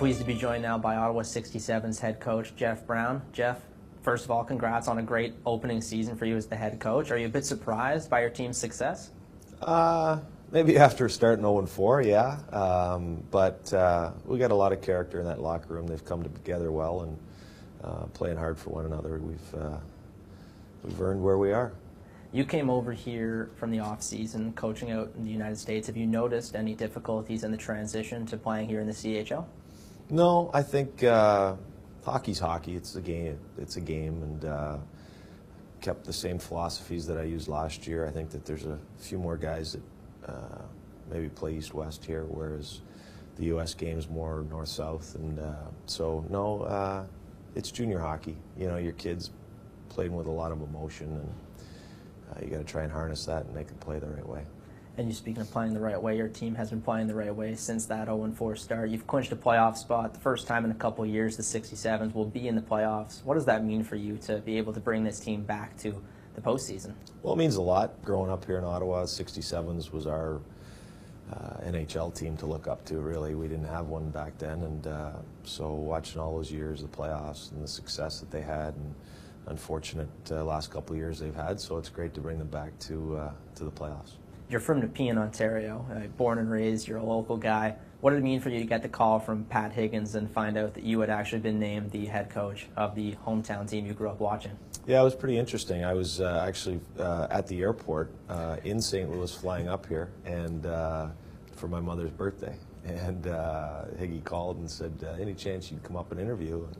pleased to be joined now by Ottawa 67's head coach, Jeff Brown. Jeff, first of all, congrats on a great opening season for you as the head coach. Are you a bit surprised by your team's success? Maybe after starting 0-4, yeah. But we got a lot of character in that locker room. They've come together well and playing hard for one another. We've earned where we are. You came over here from the off-season, coaching out in the United States. Have you noticed any difficulties in the transition to playing here in the CHL? No, I think hockey's hockey. It's a game. It's a game, and kept the same philosophies that I used last year. I think that there's a few more guys that maybe play east-west here, whereas the U.S. game's more north-south. And so, no, it's junior hockey. You know, your kids playing with a lot of emotion, and you got to try and harness that and make it play the right way. And you speaking of playing the right way, your team has been playing the right way since that 0-4 start. You've clinched a playoff spot. The first time in a couple of years the 67s will be in the playoffs. What does that mean for you to be able to bring this team back to the postseason? Well, it means a lot. Growing up here in Ottawa, 67s was our NHL team to look up to, really. We didn't have one back then, and so watching all those years, the playoffs and the success that they had, and unfortunate last couple of years they've had, so it's great to bring them back to the playoffs. You're from Nepean, Ontario, born and raised. You're a local guy. What did it mean for you to get the call from Pat Higgins and find out that you had actually been named the head coach of the hometown team you grew up watching? Yeah, it was pretty interesting. I was actually at the airport in St. Louis flying up here and for my mother's birthday. And Higgy called and said, any chance you'd come up and interview? And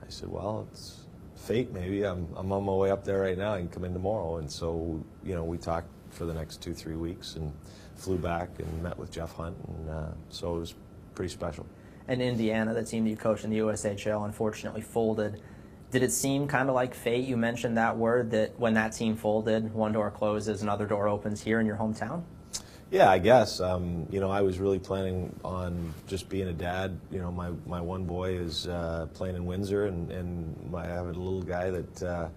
I said, well, it's fate maybe. I'm on my way up there right now. I can come in tomorrow. And so, you know, we talked for the next 2-3 weeks and flew back and met with Jeff Hunt, and so it was pretty special. And Indiana, the team that you coached in the USHL, unfortunately folded. Did it seem kind of like fate? You mentioned that word, that when that team folded, one door closes, another door opens here in your hometown? Yeah, I guess. You know, I was really planning on just being a dad. You know, my one boy is playing in Windsor, and I have a little guy that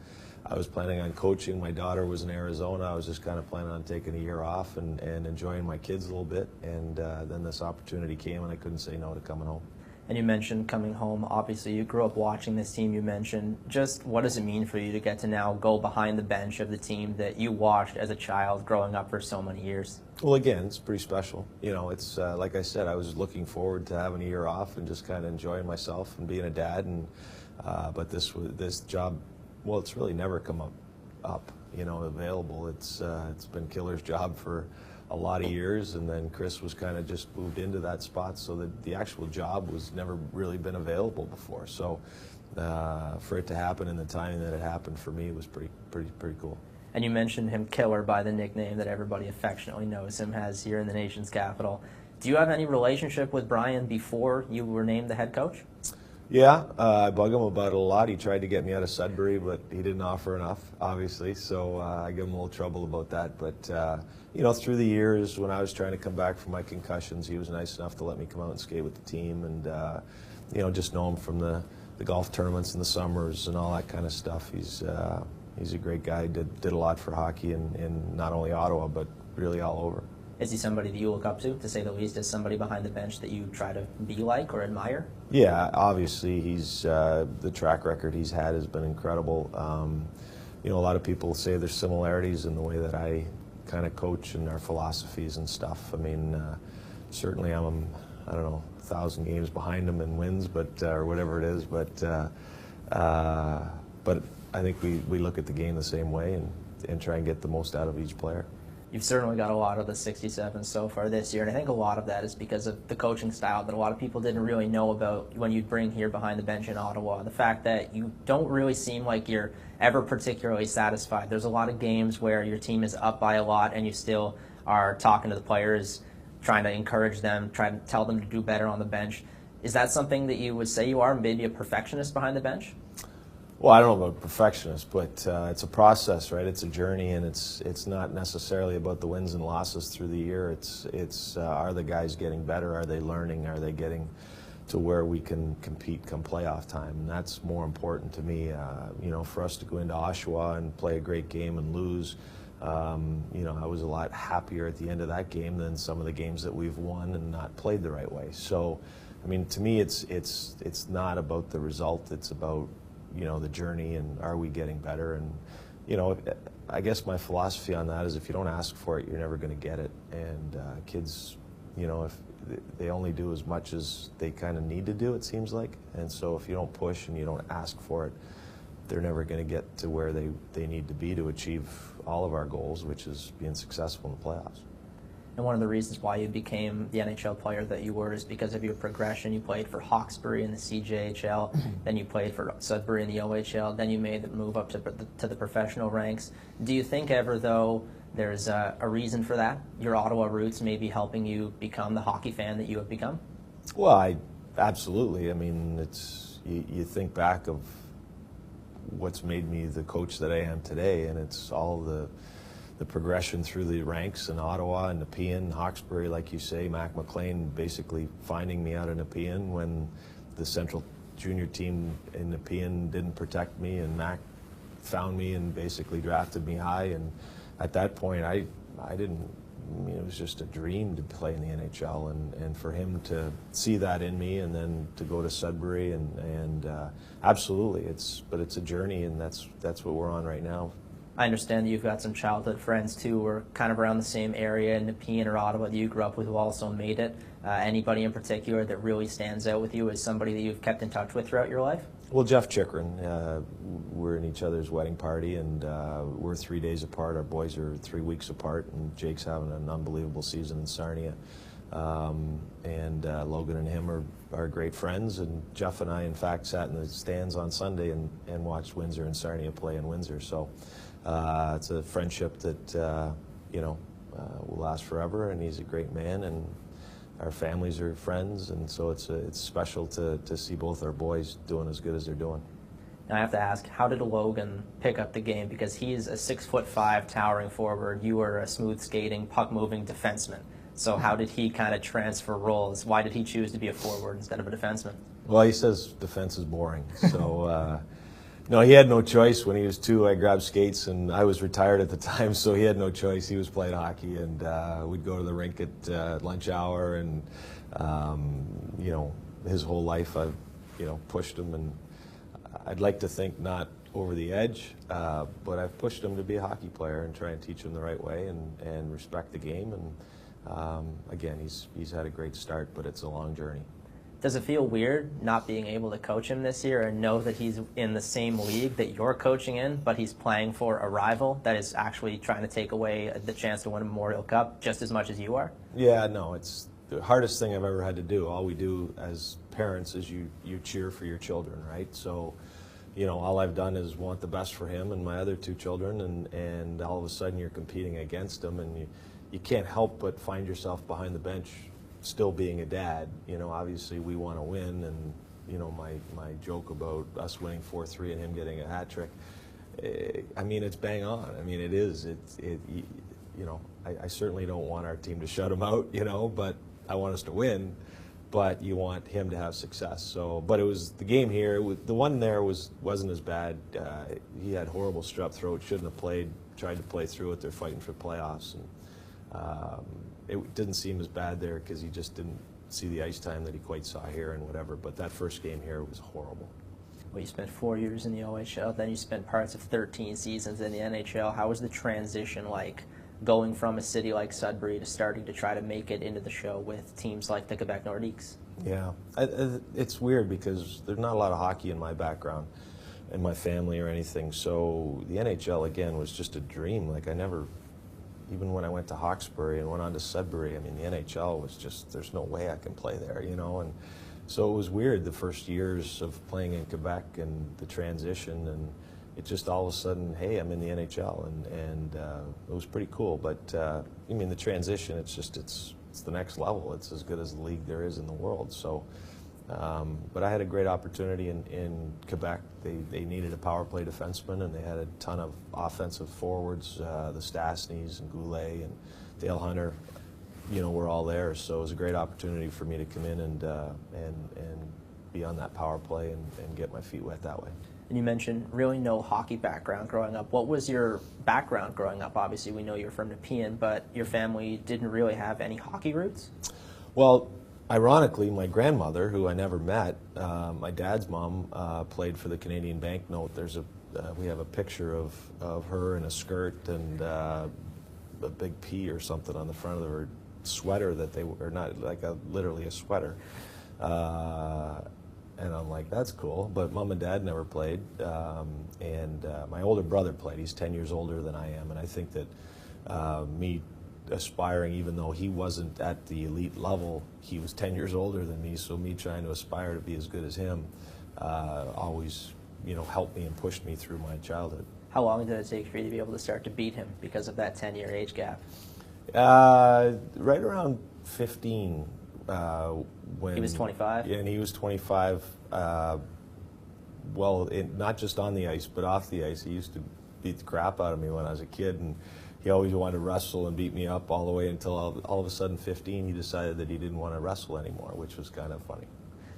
I was planning on coaching. My daughter was in Arizona. I was just kind of planning on taking a year off and enjoying my kids a little bit. And then this opportunity came, and I couldn't say no to coming home. And you mentioned coming home. Obviously, you grew up watching this team. You mentioned, just what does it mean for you to get to now go behind the bench of the team that you watched as a child growing up for so many years? Well, again, it's pretty special. You know, it's like I said, I was looking forward to having a year off and just kind of enjoying myself and being a dad. And but this job, well, it's really never come up, you know, available. It's been Killer's job for a lot of years, and then Chris was kind of just moved into that spot, so that the actual job was never really been available before. So for it to happen in the timing that it happened for me was pretty cool. And you mentioned him Killer by the nickname that everybody affectionately knows him as here in the nation's capital. Do you have any relationship with Brian before you were named the head coach? Yeah, I bug him about it a lot. He tried to get me out of Sudbury, but he didn't offer enough, obviously, so I give him a little trouble about that. But, you know, through the years, when I was trying to come back from my concussions, he was nice enough to let me come out and skate with the team, and, you know, just know him from the golf tournaments in the summers and all that kind of stuff. He's a great guy, did a lot for hockey in not only Ottawa, but really all over. Is he somebody that you look up to say the least? Is somebody behind the bench that you try to be like or admire? Yeah, obviously he's the track record he's had has been incredible. You know, a lot of people say there's similarities in the way that I kind of coach and our philosophies and stuff. I mean, certainly I'm, I don't know, 1,000 games behind him in wins, but or whatever it is. But I think we look at the game the same way and try and get the most out of each player. You've certainly got a lot of the 67s so far this year, and I think a lot of that is because of the coaching style that a lot of people didn't really know about when you bring here behind the bench in Ottawa. The fact that you don't really seem like you're ever particularly satisfied. There's a lot of games where your team is up by a lot and you still are talking to the players, trying to encourage them, trying to tell them to do better on the bench. Is that something that you would say you are, maybe a perfectionist behind the bench? Well, I don't know about perfectionist, but it's a process, right? It's a journey, and it's not necessarily about the wins and losses through the year. It's are the guys getting better? Are they learning? Are they getting to where we can compete come playoff time? And that's more important to me. You know, for us to go into Oshawa and play a great game and lose, you know, I was a lot happier at the end of that game than some of the games that we've won and not played the right way. So I mean, to me, it's not about the result. It's about, you know, the journey and are we getting better. And, you know, I guess my philosophy on that is if you don't ask for it, you're never going to get it. And kids, you know, if they only do as much as they kind of need to do, it seems like. And so if you don't push and you don't ask for it, they're never going to get to where they need to be to achieve all of our goals, which is being successful in the playoffs. And one of the reasons why you became the NHL player that you were is because of your progression. You played for Hawkesbury in the CJHL, then you played for Sudbury in the OHL, then you made the move up to the professional ranks. Do you think ever, though, there's a reason for that? Your Ottawa roots maybe helping you become the hockey fan that you have become? Well, absolutely. I mean, it's you think back of what's made me the coach that I am today, and it's all the progression through the ranks in Ottawa and Nepean, Hawkesbury, like you say, Mac McLean basically finding me out in Nepean when the Central Junior team in Nepean didn't protect me, and Mac found me and basically drafted me high. And at that point, I didn't. I mean, it was just a dream to play in the NHL, and for him to see that in me, and then to go to Sudbury, and absolutely, it's a journey, and that's what we're on right now. I understand that you've got some childhood friends too, who are kind of around the same area in Nepean or Ottawa that you grew up with, who also made it. Anybody in particular that really stands out with you as somebody that you've kept in touch with throughout your life? Well, Jeff Chikrin, we're in each other's wedding party, and we're 3 days apart. Our boys are 3 weeks apart, and Jake's having an unbelievable season in Sarnia. And Logan and him are great friends, and Jeff and I, in fact, sat in the stands on Sunday and watched Windsor and Sarnia play in Windsor. So it's a friendship that will last forever, and he's a great man, and our families are friends, and so it's special to see both our boys doing as good as they're doing. Now I have to ask, how did Logan pick up the game? Because he's a 6'5" towering forward. You are a smooth skating, puck moving defenseman. So how did he kind of transfer roles? Why did he choose to be a forward instead of a defenseman? Well, he says defense is boring. So no, he had no choice. When he was 2, I grabbed skates, and I was retired at the time, so he had no choice. He was playing hockey, and we'd go to the rink at lunch hour, and his whole life I've pushed him, and I'd like to think not over the edge, but I've pushed him to be a hockey player and try and teach him the right way and respect the game. And again, he's had a great start, but it's a long journey. Does it feel weird not being able to coach him this year and know that he's in the same league that you're coaching in, but he's playing for a rival that is actually trying to take away the chance to win a Memorial Cup just as much as you are? Yeah, no, it's the hardest thing I've ever had to do. All we do as parents is you cheer for your children, right? So, all I've done is want the best for him and my other 2 children, and all of a sudden you're competing against them, and you can't help but find yourself behind the bench still being a dad. Obviously we want to win, and my joke about us winning 4-3 and him getting a hat trick, I mean, it's bang on. I mean, it is. I certainly don't want our team to shut him out, but I want us to win. But you want him to have success. So, but it was the game here. The one there wasn't as bad. He had horrible strep throat. Shouldn't have played. Tried to play through it. They're fighting for playoffs, and it didn't seem as bad there because he just didn't see the ice time that he quite saw here and whatever. But that first game here was horrible. Well, you spent 4 years in the OHL, then you spent parts of 13 seasons in the NHL. How was the transition like, going from a city like Sudbury to starting to try to make it into the show with teams like the Quebec Nordiques? Yeah, it's weird because there's not a lot of hockey in my background, in my family or anything. So the NHL, again, was just a dream. Like, I never, even when I went to Hawkesbury and went on to Sudbury, I mean, the NHL was just, there's no way I can play there, and so it was weird the first years of playing in Quebec and the transition, and it just all of a sudden, hey, I'm in the NHL, and it was pretty cool. But I mean, the transition, it's the next level. It's as good as the league there is in the world. So, but I had a great opportunity in Quebec. They needed a power play defenseman, and they had a ton of offensive forwards. The Stastnys and Goulet and Dale Hunter, were all there. So it was a great opportunity for me to come in and be on that power play and get my feet wet that way. And you mentioned really no hockey background growing up. What was your background growing up? Obviously, we know you're from Nepean, but your family didn't really have any hockey roots? Well, ironically, my grandmother, who I never met, my dad's mom, played for the Canadian Banknote. We have a picture of her in a skirt and a big P or something on the front of her sweater that they were not like literally a sweater. And I'm like, that's cool. But mom and dad never played. And my older brother played. He's 10 years older than I am. And I think that me aspiring, even though he wasn't at the elite level, he was 10 years older than me. So me trying to aspire to be as good as him always, helped me and pushed me through my childhood. How long did it take for you to be able to start to beat him because of that 10-year age gap? Right around 15. When He was 25? Yeah, and he was 25. Not just on the ice, but off the ice. He used to beat the crap out of me when I was a kid, and he always wanted to wrestle and beat me up all the way until all of a sudden 15 he decided that he didn't want to wrestle anymore, which was kind of funny.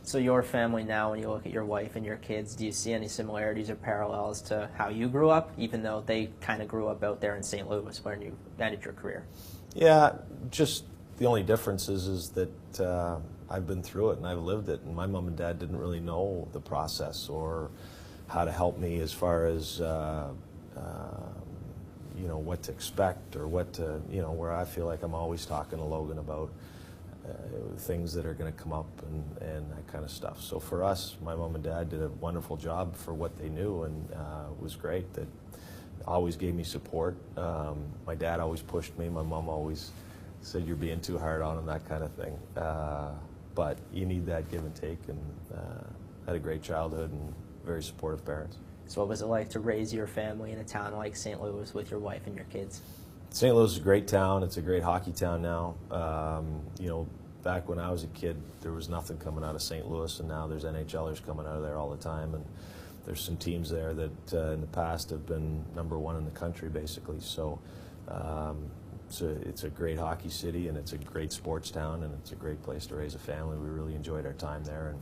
So your family now, when you look at your wife and your kids, do you see any similarities or parallels to how you grew up, even though they kind of grew up out there in St. Louis when you ended your career? Yeah, just the only difference is that I've been through it and I've lived it, and my mom and dad didn't really know the process or how to help me as far as what to expect or what to, where I feel like I'm always talking to Logan about things that are going to come up and that kind of stuff. So for us, my mom and dad did a wonderful job for what they knew, and it was great. That always gave me support. My dad always pushed me. My mom always said you're being too hard on him, that kind of thing. But you need that give and take, and had a great childhood and very supportive parents. So what was it like to raise your family in a town like St. Louis with your wife and your kids? St. Louis is a great town. It's a great hockey town now. Back when I was a kid, there was nothing coming out of St. Louis, and now there's NHLers coming out of there all the time. And there's some teams there that in the past have been #1 in the country, basically. So it's a great hockey city, and it's a great sports town, and it's a great place to raise a family. We really enjoyed our time there and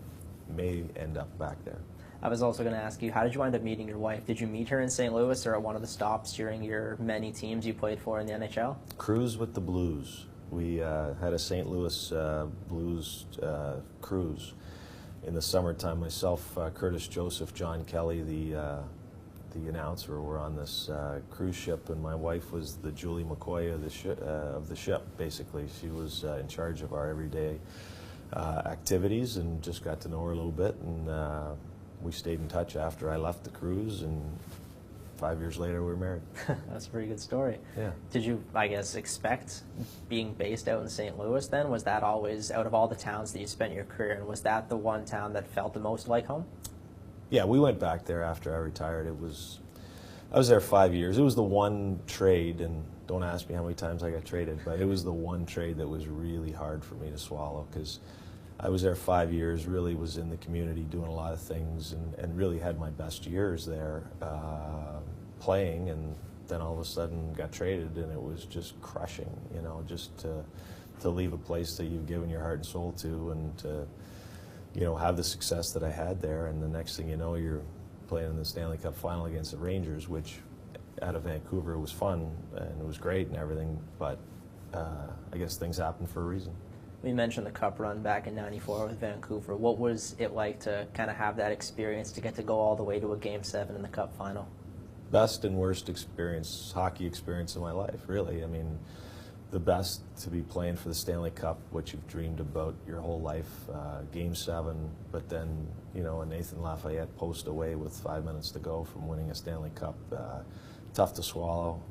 may end up back there. I was also going to ask you, how did you wind up meeting your wife? Did you meet her in St. Louis or at one of the stops during your many teams you played for in the NHL? Cruise with the Blues. We had a St. Louis Blues cruise in the summertime. Myself, Curtis Joseph, John Kelly, the announcer, were on this cruise ship, and my wife was the Julie McCoy of the ship, basically. She was in charge of our everyday activities, and just got to know her a little bit, and we stayed in touch after I left the cruise, and 5 years later we were married. That's a pretty good story. Yeah. Did you, I guess, expect being based out in St. Louis then? Was that always, out of all the towns that you spent your career in, was that the one town that felt the most like home? Yeah, we went back there after I retired. I was there 5 years. It was the one trade, and don't ask me how many times I got traded, but it was the one trade that was really hard for me to swallow, because I was there 5 years, really was in the community doing a lot of things, and really had my best years there playing, and then all of a sudden got traded, and it was just crushing, just to leave a place that you've given your heart and soul to, and to have the success that I had there, and the next thing you know, you're playing in the Stanley Cup final against the Rangers, which out of Vancouver was fun, and it was great and everything, but I guess things happen for a reason. We mentioned the Cup run back in '94 with Vancouver. What was it like to kind of have that experience, to get to go all the way to a Game 7 in the Cup final? Best and worst hockey experience of my life, really. I mean, the best to be playing for the Stanley Cup, what you've dreamed about your whole life, Game 7, but then, a Nathan Lafayette post away with 5 minutes to go from winning a Stanley Cup. Tough to swallow.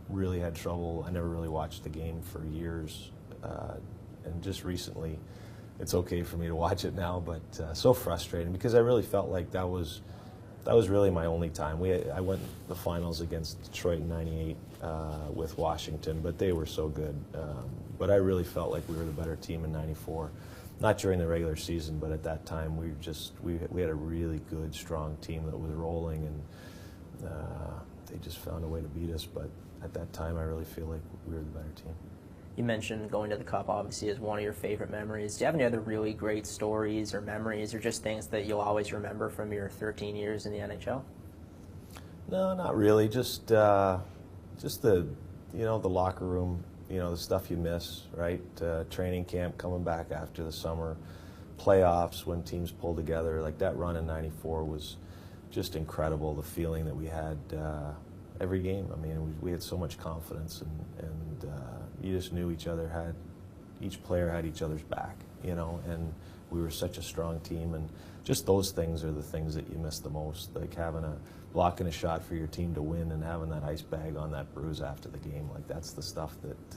Really had trouble. I never really watched the game for years. And just recently, it's okay for me to watch it now, but so frustrating, because I really felt like that was really my only time. I went the finals against Detroit in '98 with Washington, but they were so good. But I really felt like we were the better team in '94, not during the regular season, but at that time we had a really good, strong team that was rolling, and they just found a way to beat us. But at that time, I really feel like we were the better team. You mentioned going to the Cup, obviously, as one of your favorite memories. Do you have any other really great stories or memories, or just things that you'll always remember from your 13 years in the NHL? No, not really. Just the locker room you know, the stuff you miss, right? Training camp, coming back after the summer, playoffs when teams pull together. Like that run in '94 was just incredible. The feeling that we had every game. I mean, we had so much confidence, and you just knew each player had each other's back, you know, and we were such a strong team. And just those things are the things that you miss the most, like blocking a shot for your team to win and having that ice bag on that bruise after the game. Like that's the stuff that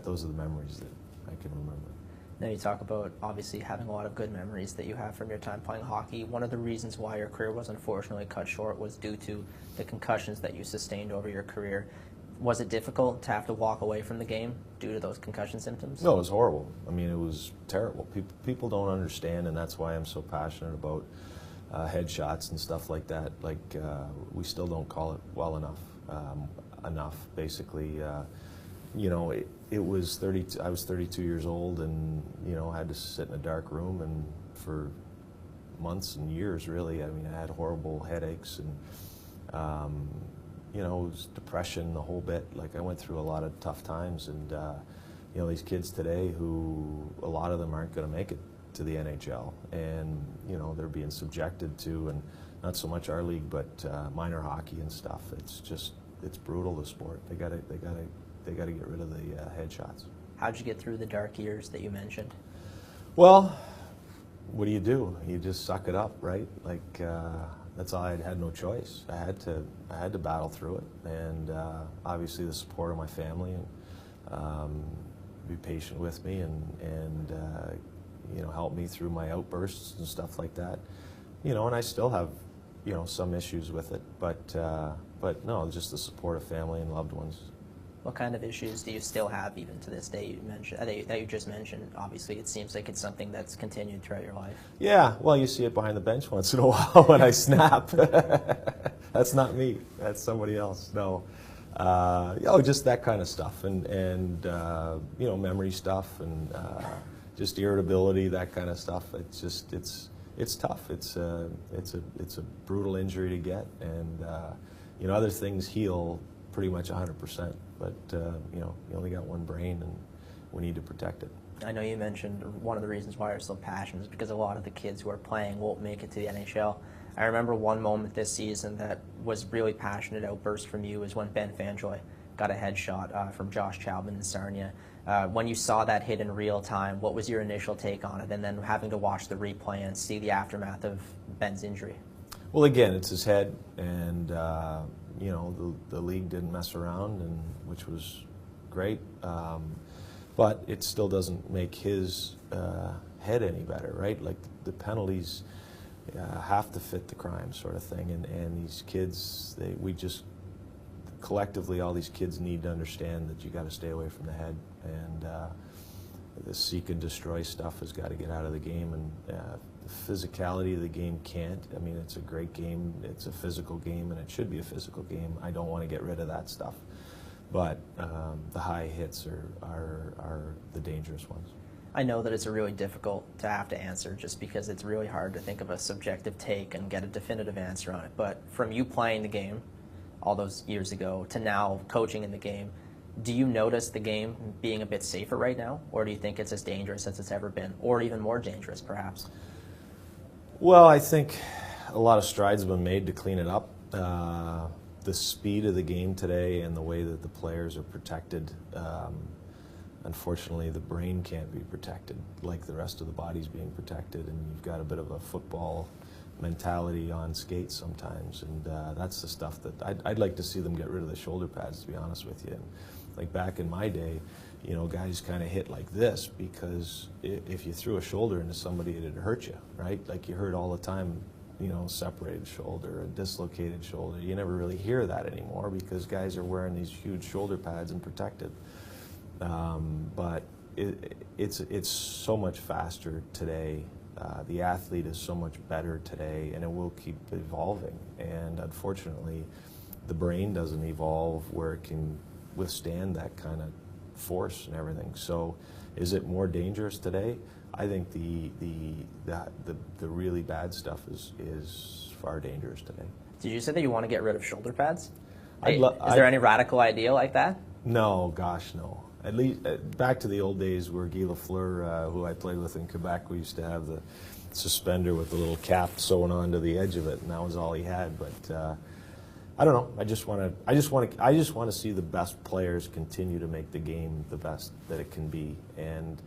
those are the memories that I can remember. Now you talk about obviously having a lot of good memories that you have from your time playing hockey. One of the reasons why your career was unfortunately cut short was due to the concussions that you sustained over your career. Was it difficult to have to walk away from the game due to those concussion symptoms? No, it was horrible. I mean, it was terrible. People don't understand, and that's why I'm so passionate about headshots and stuff like that. Like we still don't call it well enough. Basically, you know, it was 30. I was 32 years old, and you know, I had to sit in a dark room and for months and years, really. I mean, I had horrible headaches and. You know, it was depression, the whole bit. Like I went through a lot of tough times, and you know, these kids today, who a lot of them aren't going to make it to the NHL, and you know, they're being subjected to, and not so much our league, but minor hockey and stuff. It's brutal, the sport. They got to get rid of the headshots. How'd you get through the dark years that you mentioned? Well, what do? You just suck it up, right? Like. That's all. I had no choice. I had to battle through it, and obviously the support of my family and be patient with me and you know, help me through my outbursts and stuff like that. You know, and I still have, you know, some issues with it, but no, just the support of family and loved ones. What kind of issues do you still have even to this day? You mentioned that you just mentioned. Obviously, it seems like it's something that's continued throughout your life. Yeah, well, you see it behind the bench once in a while when I snap. That's not me. That's somebody else. No, just that kind of stuff, and you know, memory stuff, and just irritability, that kind of stuff. It's just it's tough. It's a brutal injury to get, and you know, other things heal pretty much 100%, but you know, you only got one brain, and we need to protect it. I know you mentioned one of the reasons why you're so passionate is because a lot of the kids who are playing won't make it to the NHL. I remember one moment this season that was really passionate outburst from you is when Ben Fanjoy got a headshot from Josh Chapman in Sarnia. When you saw that hit in real time, what was your initial take on it, and then having to watch the replay and see the aftermath of Ben's injury? Well, again, it's his head, and you know, the league didn't mess around, and which was great, but it still doesn't make his head any better, right? Like the penalties have to fit the crime, sort of thing, and these kids, we just collectively, all these kids need to understand that you got to stay away from the head, and the seek and destroy stuff has got to get out of the game, and the physicality of the game can't. I mean, it's a great game, it's a physical game, and it should be a physical game. I don't want to get rid of that stuff, but the high hits are the dangerous ones. I know that it's really difficult to have to answer just because it's really hard to think of a subjective take and get a definitive answer on it, but from you playing the game all those years ago to now coaching in the game, do you notice the game being a bit safer right now, or do you think it's as dangerous as it's ever been, or even more dangerous perhaps? Well, I think a lot of strides have been made to clean it up. The speed of the game today and the way that the players are protected, unfortunately the brain can't be protected like the rest of the body's being protected, and you've got a bit of a football mentality on skates sometimes, and that's the stuff that I'd like to see them get rid of the shoulder pads, to be honest with you. And like back in my day, you know, guys kind of hit like this because if you threw a shoulder into somebody, it'd hurt you, right? Like you heard all the time, you know, separated shoulder, a dislocated shoulder. You never really hear that anymore because guys are wearing these huge shoulder pads and protected. But it's so much faster today. The athlete is so much better today, and it will keep evolving. And unfortunately, the brain doesn't evolve where it can withstand that kind of force and everything. So, is it more dangerous today? I think the really bad stuff is far dangerous today. Did you say that you want to get rid of shoulder pads? Is there any radical idea like that? No, gosh, no. At least back to the old days where Guy Lafleur, who I played with in Quebec, we used to have the suspender with the little cap sewn onto the edge of it, and that was all he had. But I don't know. I just want to see the best players continue to make the game the best that it can be, and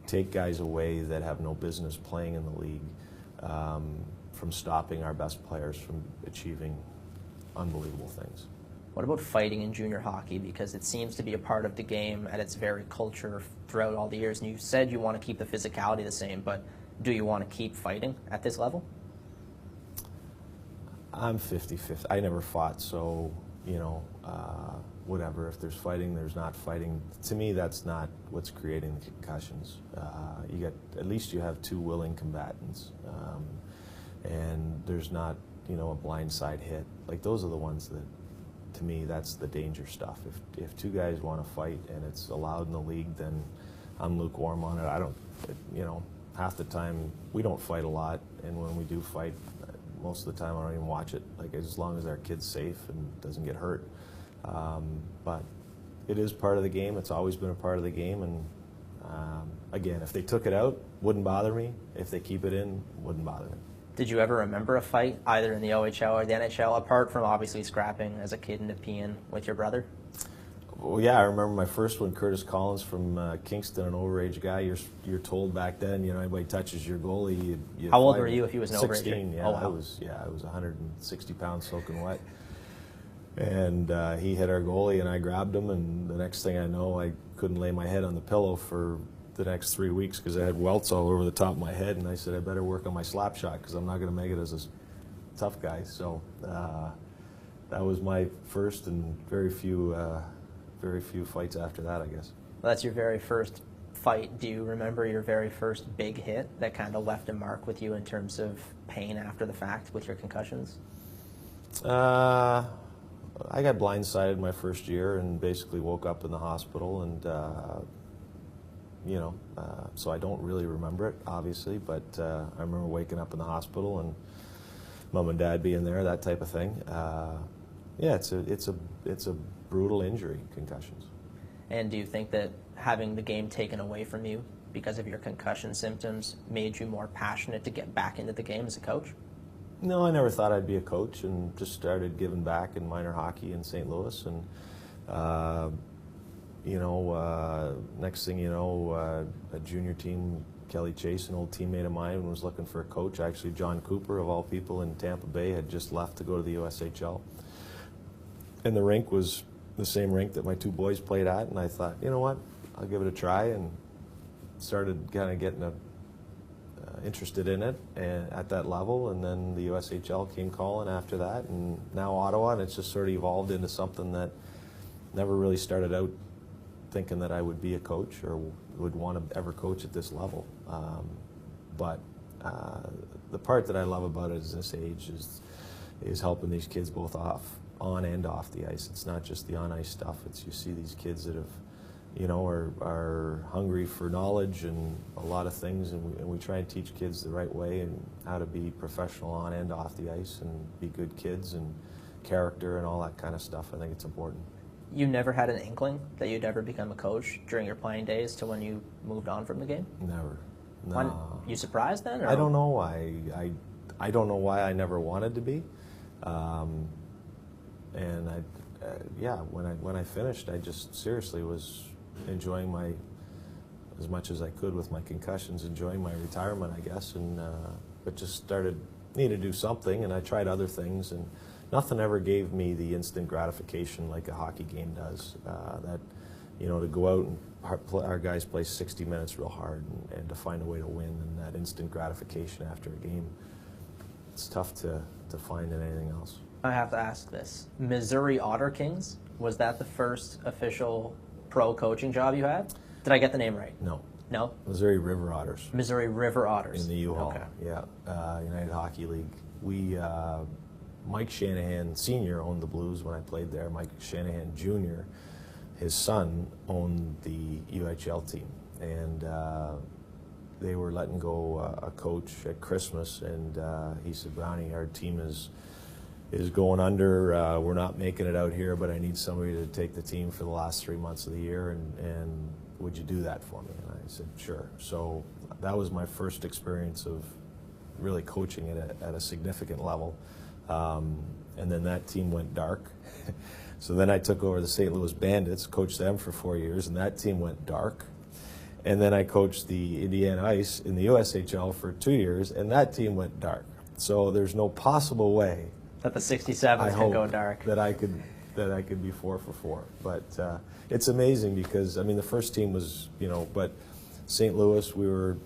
take guys away that have no business playing in the league from stopping our best players from achieving unbelievable things. What about fighting in junior hockey? Because it seems to be a part of the game at its very culture throughout all the years. And you said you want to keep the physicality the same, but do you want to keep fighting at this level? I'm 50-50. I never fought, so, whatever. If there's fighting, there's not fighting. To me, that's not what's creating the concussions. At least you have two willing combatants, and there's not, a blindside hit. Like, those are the ones that, to me, that's the danger stuff. If two guys want to fight and it's allowed in the league, then I'm lukewarm on it. I don't, half the time we don't fight a lot, and when we do fight, most of the time I don't even watch it. Like, as long as our kid's safe and doesn't get hurt. But it is part of the game. It's always been a part of the game, and again, if they took it out, wouldn't bother me. If they keep it in, wouldn't bother me. Did you ever remember a fight, either in the OHL or the NHL, apart from obviously scrapping as a kid in Nepean with your brother? Well, yeah, I remember my first one, Curtis Collins from Kingston, an overage guy. You're told back then, anybody touches your goalie, you How old were you if he was an overager? 16, yeah. Oh, wow. I was 160 pounds soaking wet. And he hit our goalie, and I grabbed him, and the next thing I know, I couldn't lay my head on the pillow for the next 3 weeks because I had welts all over the top of my head, and I said I better work on my slap shot because I'm not going to make it as a tough guy. So that was my first, and very few fights after that, I guess. Well, that's your very first fight. Do you remember your very first big hit that kind of left a mark with you in terms of pain after the fact with your concussions? I got blindsided my first year and basically woke up in the hospital, and so I don't really remember it, obviously, but I remember waking up in the hospital and mom and dad being there, that type of thing. Yeah, it's a brutal injury, concussions. And do you think that having the game taken away from you because of your concussion symptoms made you more passionate to get back into the game as a coach? No, I never thought I'd be a coach, and just started giving back in minor hockey in St. Louis, and next thing you know, a junior team, Kelly Chase, an old teammate of mine, was looking for a coach. Actually, John Cooper, of all people, in Tampa Bay, had just left to go to the USHL. And the rink was the same rink that my two boys played at, and I thought, you know what, I'll give it a try, and started kind of getting interested in it at that level, and then the USHL came calling after that, and now Ottawa, and it's just sort of evolved into something that never really started out thinking that I would be a coach or would want to ever coach at this level. But the part that I love about it at this age is helping these kids both on and off the ice. It's not just the on-ice stuff. It's you see these kids that have, are hungry for knowledge and a lot of things, and we try and teach kids the right way and how to be professional on and off the ice and be good kids and character and all that kind of stuff. I think it's important. You never had an inkling that you'd ever become a coach during your playing days to when you moved on from the game? Never. No. You surprised then? Or? I don't know why. I don't know why I never wanted to be. And when I finished, I just seriously was enjoying as much as I could with my concussions, enjoying my retirement, I guess, and but just needed to do something, and I tried other things, and nothing ever gave me the instant gratification like a hockey game does. To go out and our guys play 60 minutes real hard, and to find a way to win, and that instant gratification after a game, it's tough to find in anything else. I have to ask this. Missouri Otter Kings, was that the first official pro coaching job you had? Did I get the name right? No. No? Missouri River Otters. Missouri River Otters. In the U-Haul, okay. Yeah. United Hockey League. We, Mike Shanahan Sr. owned the Blues when I played there. Mike Shanahan Jr., his son, owned the UHL team. And they were letting go a coach at Christmas, and he said, Brownie, our team is is going under. We're not making it out here, but I need somebody to take the team for the last 3 months of the year, and would you do that for me? And I said, sure. So that was my first experience of really coaching at a significant level. And then that team went dark. So then I took over the St. Louis Bandits, coached them for 4 years, and that team went dark. And then I coached the Indiana Ice in the USHL for 2 years, and that team went dark. So there's no possible way that the 67s can go dark. That I could be 4 for 4. But it's amazing because, I mean, the first team was, but St. Louis, we were,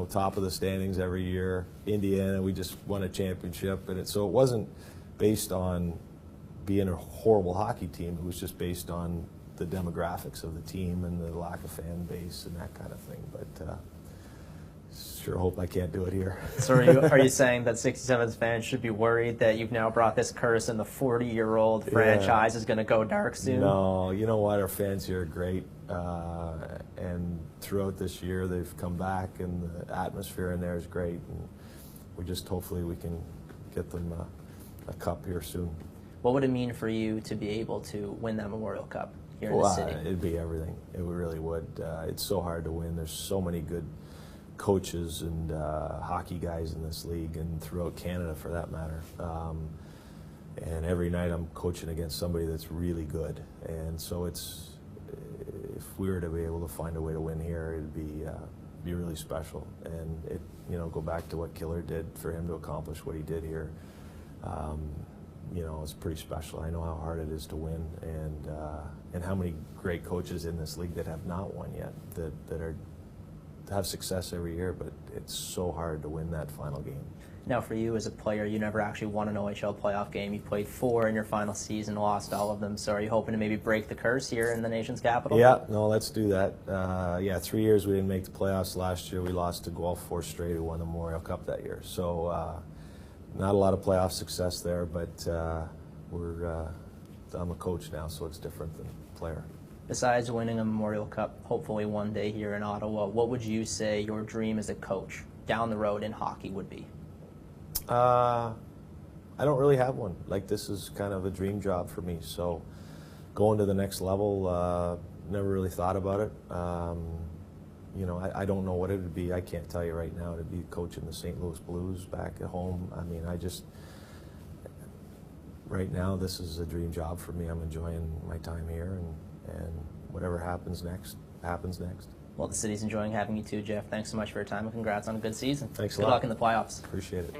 top of the standings every year. Indiana, we just won a championship. And so it wasn't based on being a horrible hockey team. It was just based on the demographics of the team and the lack of fan base and that kind of thing. But sure hope I can't do it here. So are you saying that 67's fans should be worried that you've now brought this curse and the 40-year-old franchise is going to go dark soon? No, you know what? Our fans here are great. And throughout this year, they've come back, and the atmosphere in there is great. And we just hopefully we can get them a cup here soon. What would it mean for you to be able to win that Memorial Cup here in the city? It'd be everything. It really would. It's so hard to win. There's so many good coaches and hockey guys in this league and throughout Canada for that matter. And every night I'm coaching against somebody that's really good. And so if we were to be able to find a way to win here, it'd be really special. And go back to what Killer did, for him to accomplish what he did here. It's pretty special. I know how hard it is to win, and how many great coaches in this league that have not won yet, that have success every year, but it's so hard to win that final game. Now, for you as a player, you never actually won an OHL playoff game. You played 4 in your final season, lost all of them. So are you hoping to maybe break the curse here in the nation's capital? Yeah, no, let's do that. 3 years we didn't make the playoffs. Last year we lost to Guelph 4 straight, who won the Memorial Cup that year. So not a lot of playoff success there, but I'm a coach now, so it's different than player. Besides winning a Memorial Cup, hopefully one day here in Ottawa, what would you say your dream as a coach down the road in hockey would be? I don't really have one. This is kind of a dream job for me. So going to the next level, never really thought about it. I don't know what it would be. I can't tell you right now. To be coaching the St. Louis Blues back at home. I mean, right now this is a dream job for me. I'm enjoying my time here, and whatever happens next, happens next. Well, the city's enjoying having you too, Jeff. Thanks so much for your time, and congrats on a good season. Thanks a lot. Good luck in the playoffs. Appreciate it.